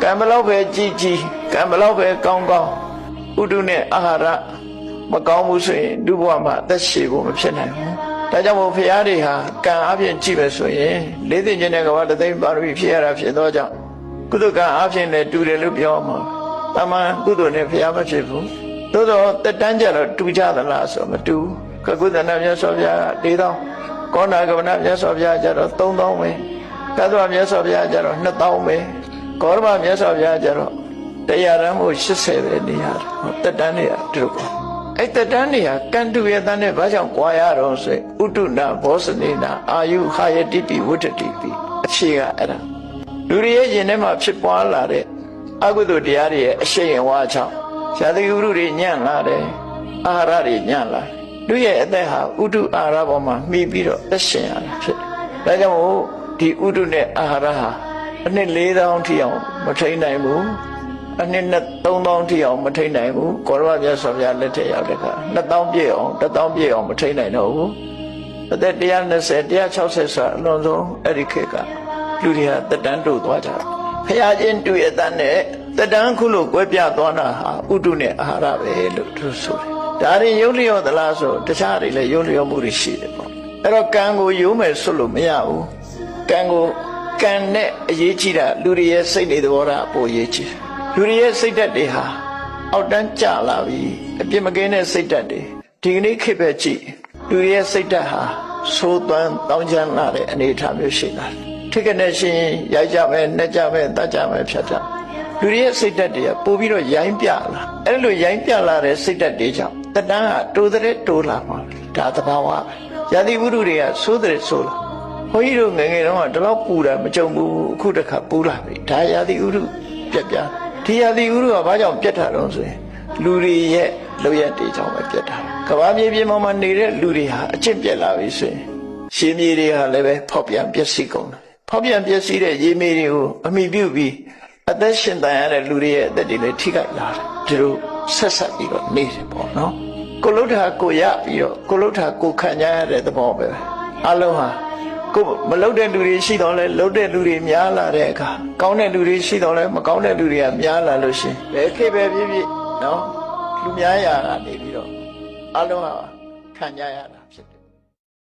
ကံဘလောက်ပဲကြီးကြီးကံဘလောက်ပဲကောင်းကောင်းဥဒုနဲ့အာဟာရမကောင်းဘူးဆိုရင်လူဘဝမှာအသက်ရှည်ဖို့မဖြစ်နိုင်ဘူးဒါကြောင့်မို့ဖရာတွေဟာကံအပြင်ကြည့်ပဲဆိုရင်လေးသိခြင်းနဲ့ကဘာတသိမ်းပါရမီဖြစ်ရတာဖြစ်သောကြောင့်ကုသကံအပြင်လည်းတူတယ်လို့ပြောမှာတမန်ကုသိုလ်နဲ့ဖရာမဖြစ်ဘူးသို့တော့တက်တန်းကြတော့တူကြသလားဆိုမတူကကုသနာမြတ်စွာဘုရား၄000ကောဏကဗနာမြတ်စွာဘုရားကြတော့3000ပဲကသဝမြတ်စွာဘုရားကြတော့2000ပဲကောရမမြတ်စွာဘုရားကြတော့တရားရမ်းမှု80ပဲနေရတယ်တက်တန်းနေရတူကောအဲ့တက်တန်းနေရကန္တုယတန်နဲ့ဘာကြောင့်ကြွားရတော့ဆိုဥတုနာဘောဇနေနာအာယုခာယတိပိဝတ္တတိပိအဖြေကအဲ့ဒါလူတွေရဲ့ရင်ထဲမှာဖြစ်ပွားလာတဲ့အကုသိုလ်တရားတွေရဲ့အရှိန်အဝါကြောင့်ဇာတိဥရုတွေညံ့လာတယ်အာဟာရတွေညံ့လာလူရဲ့အသက်ဟာဥတုအာဟာရပေါ်မှာမှီပြီးတော့သက်ရှင်ရတာဖြစ်တယ်ဒါကြောင့်မို့ဒီဥတုနဲ့အာဟာရဟာအနှစ်4000ထိအောင်မထိန်နိုင်ဘူးအနှစ်3000ထိအောင်မထိန်နိုင်ဘူးကောရမမြတ်စွာဘုရားလက်ထက်ရောက်တဲ့အခါ2000ပြည့်အောင်1000ပြည့်အောင်မထိန်နိုင်တော့ဘူးအသက်120 160ဆိုအလွန်ဆုံးအဲ့ဒီခေတ်ကလူတွေကတက်တန်းတို့သွားကြတယ်ဖရာချင်းတူရတဲ့နဲ့တက်တန်းခုလို့ကွဲပြားသွားတာဟာဥတုနဲ့အာဟာရပဲလို့သူဆိုတယ်ဒါရင်ယုံလျော့သလားဆိုတခြားတွေလည်းယုံလျော့မှုတွေရှိတယ်ပေါ့အဲ့တော့ကံကိုယုံမယ်ဆိုလို့မရဘူးကံနဲ့အရေးကြီးတာလူတွေရဲ့စိတ်တွေသဘောထားအပေါ်ရေးကြီးလူတွေရဲ့စိတ်ဓာတ်တွေဟာအောက်တန်းကျလာပြီအပြစ်မကင်းတဲ့စိတ်ဓာတ်တွေဒီကနေ့ခေတ်ပဲကြည့်လူတွေရဲ့စိတ်ဓာတ်ဟာဆိုးသွမ်းတောင်းကျမ်းလာတဲ့အနေအထားမျိုးရှိလာတယ်ထိကနဲ့ရှင်ရိုက်ကြမယ်နှက်ကြမယ်တတ်ကြမယ်ဖြတ်ကြလူတွေရဲ့စိတ်ဓာတ်တွေကပို့ပြီးတော့ရိုင်းပြလာအဲ့လိုရိုင်းပြလာတဲ့စိတ်ဓာတ်တွေကြောင့်တဏှာကတိုးတဲ့တိုးလာမှာဒါသဘာဝပဲယတိဝုဒ္ဓတွေကဆိုးတဲ့ဆိုးလာဘုန်းကြီးတို့ငယ်ငယ်တုန်းကဒီလောက်ပူတာမကြုံဘူးအခုတခါပူလာပြီဒါယတိဝုဒ္ဓပြက်ပြားဒီယတိဝုဒ္ဓကဘာကြောင့်ပြက်တာတော့ဆိုရင်လူတွေရဲ့လောက်ရတဲ့ကြောင့်ပဲပြက်တာကဘာမြေပြင်ပေါ်မှာနေတဲ့လူတွေဟာအကျင့်ပြက်လာပြီဆိုရင်ရှင်မြေတွေဟာလည်းပဲဖောက်ပြန်ပျက်စီးကုန်တယ်ဖောက်ပြန်ပျက်စီးတဲ့ရေမြေတွေကိုအမိပြုပြီးအသက်ရှင်တန်ရတဲ့လူတွေရဲ့အသက်တွေလည်းထိခိုက်လာတယ်ဒီလိုဆက်ဆက်ပြီးတော့နေတယ်ပေါ့နော်ကိုလုထာကိုရပြီးတော့ကိုလုထာကိုခံကြရတဲ့သဘောပဲအလုံးဟာကိုမလုတဲ့လူတွေရှိတော့လဲလုတဲ့လူတွေများလာတဲ့အခါကောင်းတဲ့လူတွေရှိတော့လဲမကောင်းတဲ့လူတွေကများလာလို့ရှင်ဘယ်ခေတ်ပဲဖြစ်ဖြစ်နော်လူများရာကနေပြီးတော့အလုံးဟာခံကြရတယ်